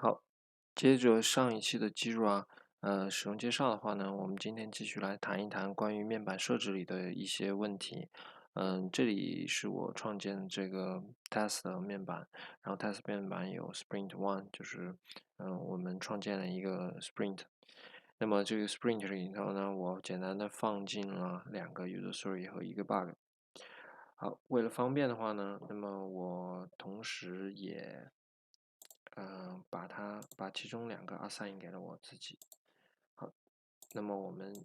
好，接着上一期的基础使用介绍的话呢，我们今天继续来谈一谈关于面板设置里的一些问题。这里是我创建的这个 test 的面板，然后 test 面板有 Sprint One，就是我们创建了一个 Sprint。那么这个 Sprint 里头呢，我简单的放进了两个 user story 和一个 bug。好，为了方便的话呢，那么我同时也把其中两个 assign 给了我自己。好，那么我们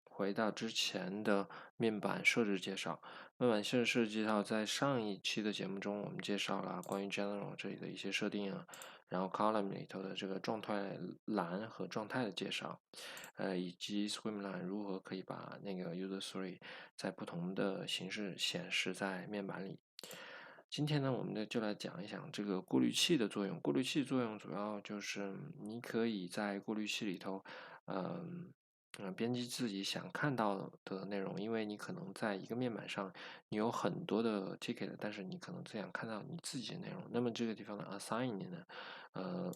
回到之前的面板设置介绍。面板设置介绍在上一期的节目中，我们介绍了关于 General 这里的一些设定然后 Column 里头的这个状态栏和状态的介绍，以及 Swimline 如何可以把那个 User Story 在不同的形式显示在面板里。今天呢，我们就来讲一讲这个过滤器的作用。过滤器作用主要就是你可以在过滤器里头，编辑自己想看到的内容，因为你可能在一个面板上，你有很多的 ticket，但是你可能只想看到你自己的内容。那么这个地方的 assign 呢，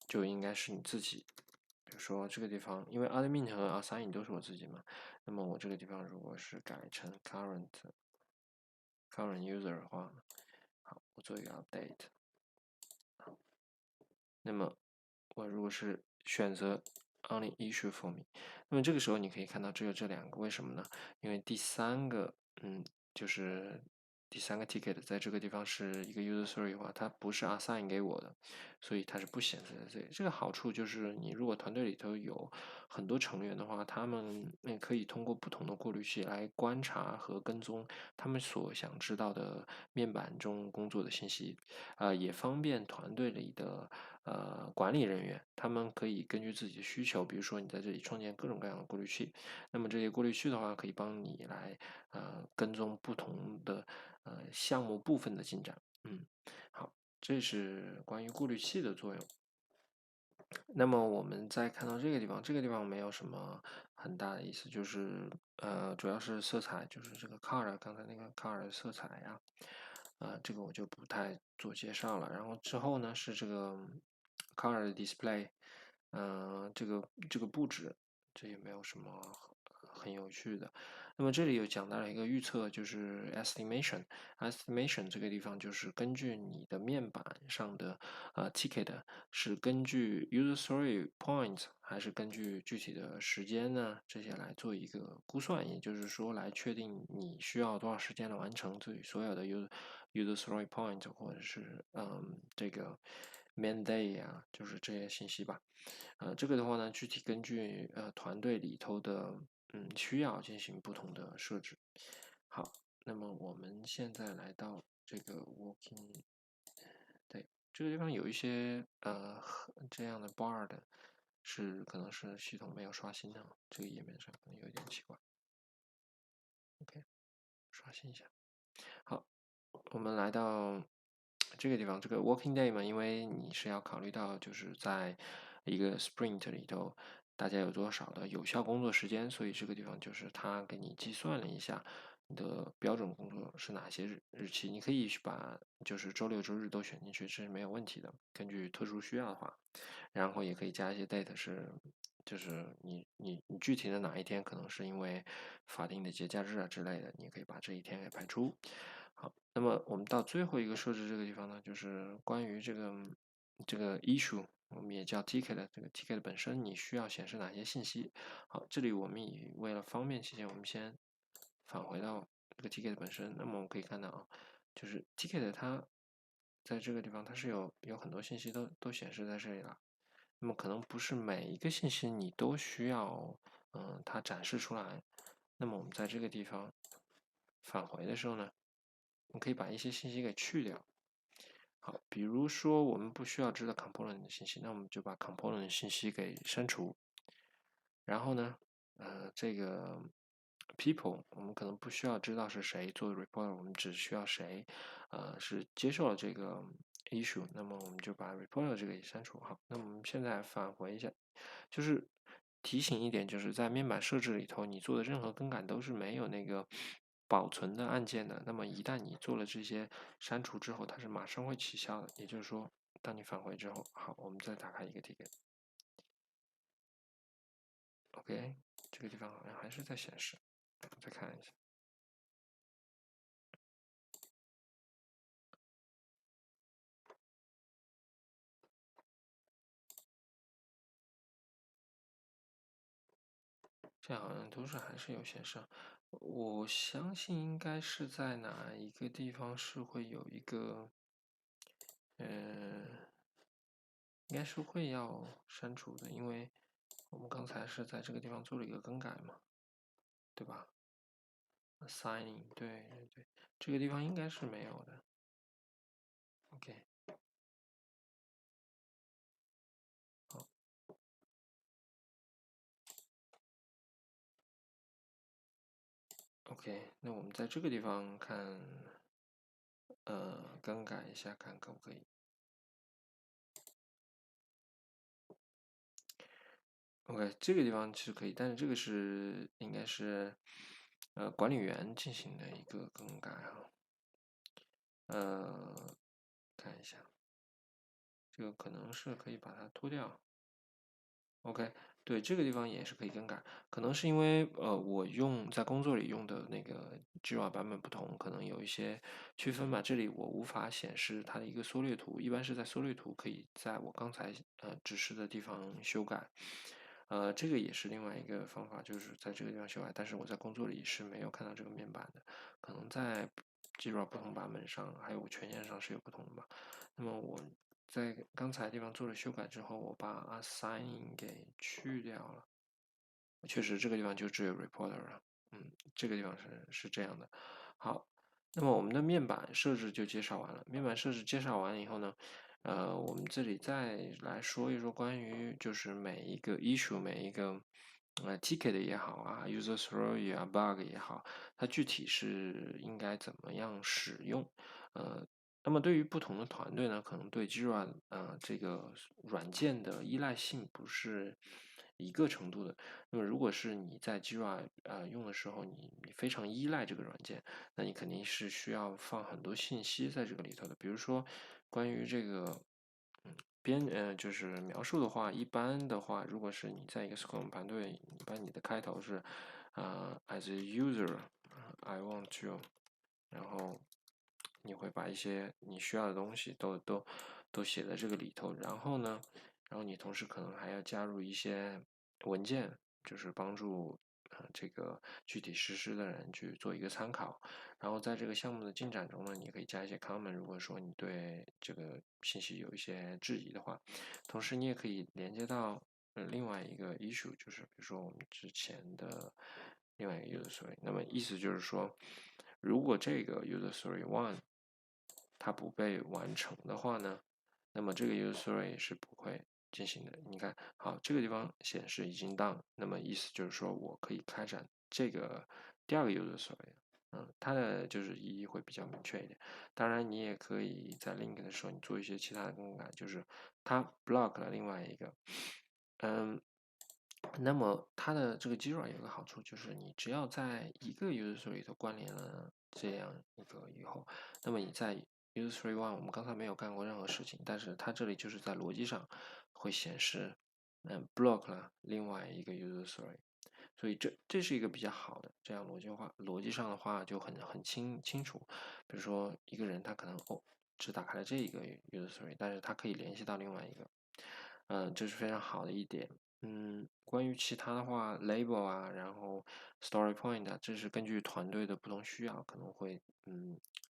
就应该是你自己。比如说这个地方，因为 admin 和 assign 都是我自己嘛，那么我这个地方如果是改成 current user 的话，好，我做一个 update。那么我如果是选择 only issue for me，那么这个时候你可以看到只有这两个，为什么呢？因为第三个，就是第三个 ticket 在这个地方是一个 user story 的话，它不是 assign 给我的，所以它是不显示在这里。这个好处就是你如果团队里头有很多成员的话，他们可以通过不同的过滤器来观察和跟踪他们所想知道的面板中工作的信息，也方便团队里的管理人员，他们可以根据自己的需求，比如说你在这里创建各种各样的过滤器，那么这些过滤器的话，可以帮你来跟踪不同的项目部分的进展。好，这是关于过滤器的作用。那么我们再看到这个地方，这个地方没有什么很大的意思，就是主要是色彩，就是这个 color， 刚才那个 color 的色彩呀，这个我就不太做介绍了。然后之后呢是这个 color 的 display，这个布置，这也没有什么很有趣的。那么这里有讲到了一个预测，就是 estimation。estimation 这个地方就是根据你的面板上的ticket 是根据 user story point 还是根据具体的时间呢？这些来做一个估算，也就是说来确定你需要多少时间来完成自己所有的 user story point 或者是这个 main day 就是这些信息吧。这个的话呢，具体根据团队里头的需要进行不同的设置。好，那么我们现在来到这个 working，对，这个地方有一些这样的 bar 的，可能是系统没有刷新的，这个页面上可能有点奇怪。OK，刷新一下。好，我们来到这个地方，这个 working day 嘛，因为你是要考虑到就是在一个 sprint 里头，大家有多少的有效工作时间，所以这个地方就是它给你计算了一下你的标准工作是哪些日期，你可以把就是周六周日都选进去，这是没有问题的，根据特殊需要的话，然后也可以加一些 date 就是你具体的哪一天可能是因为法定的节假日之类的，你可以把这一天给排除。好，那么我们到最后一个设置这个地方呢，就是关于这个 issue，我们也叫 ticket，这个 ticket 本身你需要显示哪些信息？好，这里我们为了方便起见，我们先返回到这个 ticket 本身。那么我们可以看到就是 ticket 它在这个地方它是有很多信息都显示在这里了。那么可能不是每一个信息你都需要它展示出来。那么我们在这个地方返回的时候呢，我们可以把一些信息给去掉。好，比如说我们不需要知道 component 的信息，那我们就把 component 信息给删除。然后呢，这个 people 我们可能不需要知道是谁做 report，我们只需要谁是接受了这个 issue，那么我们就把 report 这个也删除。好，那我们现在返回一下，就是提醒一点，就是在面板设置里头，你做的任何更改都是没有那个保存的按键的。那么一旦你做了这些删除之后，它是马上会起效的。也就是说，当你返回之后，好，我们再打开一个 ticket。OK，这个地方好像还是在显示，再看一下。这好像都是还是有显示，我相信应该是在哪一个地方是会有一个，应该是会要删除的，因为我们刚才是在这个地方做了一个更改嘛，对吧？Assigning，对对对，这个地方应该是没有的。OK，好，OK，那我们在这个地方看，更改一下，看可不可以。OK，这个地方其实可以，但是这个是应该是管理员进行的一个更改啊。看一下，这个可能是可以把它脱掉。OK，对，这个地方也是可以更改，可能是因为我在工作里用的那个 Jira 版本不同，可能有一些区分吧。这里我无法显示它的一个缩略图，一般是在缩略图可以在我刚才指示的地方修改。这个也是另外一个方法，就是在这个地方修改，但是我在工作里是没有看到这个面板的，可能在 Jira 不同版本上，还有权限上是有不同的吧。那么我在刚才地方做了修改之后，我把 assigning 给去掉了。确实，这个地方就只有 reporter 了。这个地方是这样的。好，那么我们的面板设置就介绍完了。面板设置介绍完以后呢，我们这里再来说一说关于就是每一个 issue，每一个ticket 也好啊，user story 啊，bug 也好，它具体是应该怎么样使用？那么对于不同的团队呢，可能对 Jira 这个软件的依赖性不是一个程度的。那么如果是你在 Jira 用的时候，你非常依赖这个软件，那你肯定是需要放很多信息在这个里头的。比如说关于这个就是描述的话，一般的话，如果是你在一个 Scrum 团队，一般你的开头是as a user，I want to，然后你会把一些你需要的东西都写在这个里头，然后呢，然后你同时可能还要加入一些文件，就是帮助这个具体实施的人去做一个参考。然后在这个项目的进展中呢，你可以加一些 comment，如果说你对这个信息有一些质疑的话，同时你也可以连接到另外一个 issue，就是比如说我们之前的另外一个 user story。那么意思就是说，如果这个 user story one 它不被完成的话呢，那么这个 user story 是不会进行的。你看，好，这个地方显示已经 done，那么意思就是说我可以开展这个第二个 user story。它的就是意义会比较明确一点。当然，你也可以在 link 的时候，你做一些其他的更改，就是它 block 了另外一个。那么它的这个 Jira 有个好处，就是你只要在一个 user story 里头关联了这样一个以后，那么你在 user story one 我们刚才没有干过任何事情，但是它这里就是在逻辑上会显示block 了另外一个 user story。所以这是一个比较好的，这样逻辑上的话就很清楚。比如说一个人他可能只打开了这一个 user story，但是他可以联系到另外一个，这是非常好的一点。关于其他的话，label 啊，然后 story point 啊，这是根据团队的不同需要，可能会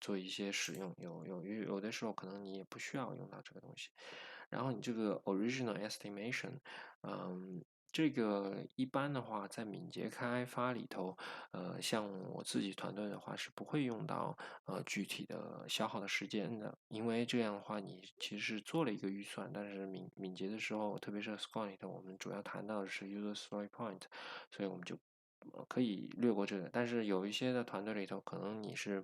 做一些使用。有的时候可能你也不需要用到这个东西。然后你这个 original estimation，这个一般的话，在敏捷开发里头，像我自己团队的话是不会用到具体的消耗的时间的，因为这样的话你其实是做了一个预算，但是敏捷的时候，特别是 Scrum 里头，我们主要谈到的是 user story point，所以我们就可以略过这个。但是有一些的团队里头，可能你是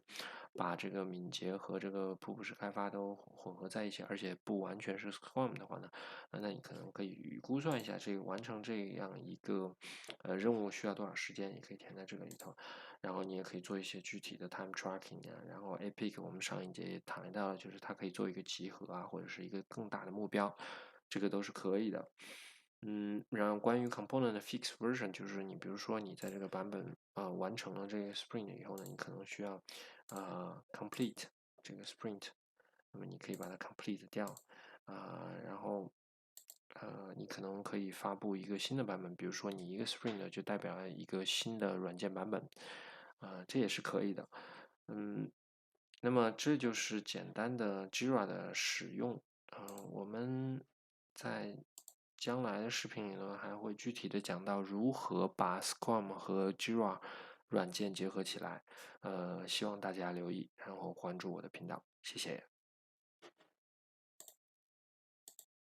把这个敏捷和这个瀑布式开发都混合在一起，而且不完全是 Scrum 的话呢，那你可能可以估算一下这个完成这样一个任务需要多少时间，也可以填在这个里头。然后你也可以做一些具体的 time tracking 啊，然后 Epic 我们上一节也谈到了，就是它可以做一个集合啊，或者是一个更大的目标，这个都是可以的。然后关于 component 的 fix version，就是你比如说你在这个版本完成了这个 sprint 以后呢，你可能需要complete 这个 sprint，那么你可以把它 complete 掉然后你可能可以发布一个新的版本，比如说你一个 sprint 就代表一个新的软件版本，这也是可以的。那么这就是简单的 Jira 的使用。我们在将来的视频里呢，还会具体的讲到如何把 Scrum 和 Jira 软件结合起来。希望大家留意，然后关注我的频道，谢谢。